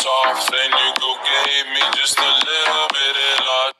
off and you go gave me just a little bit of love.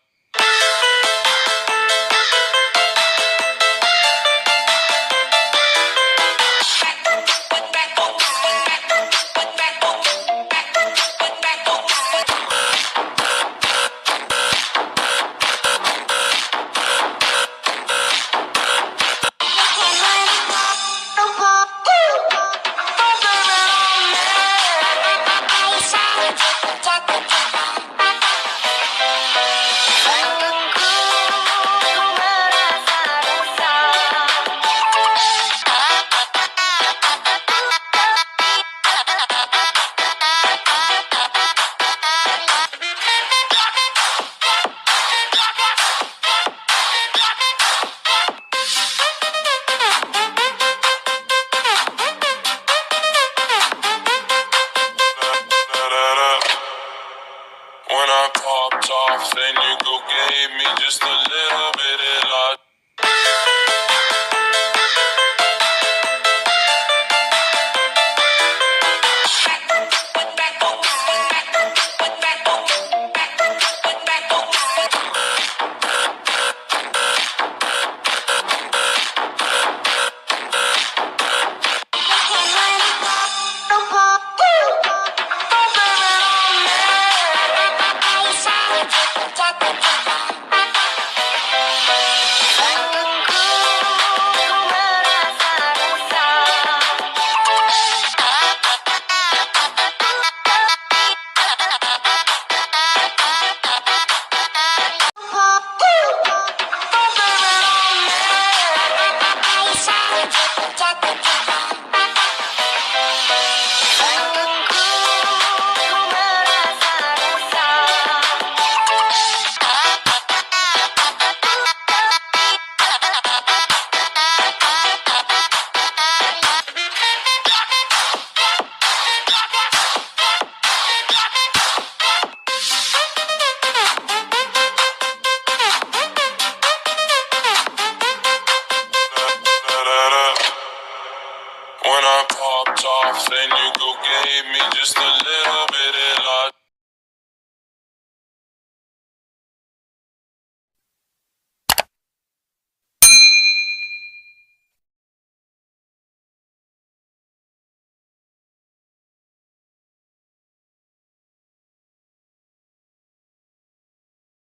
When I popped off and you go gave me just a little bit of love. When I popped off and you go gave me just a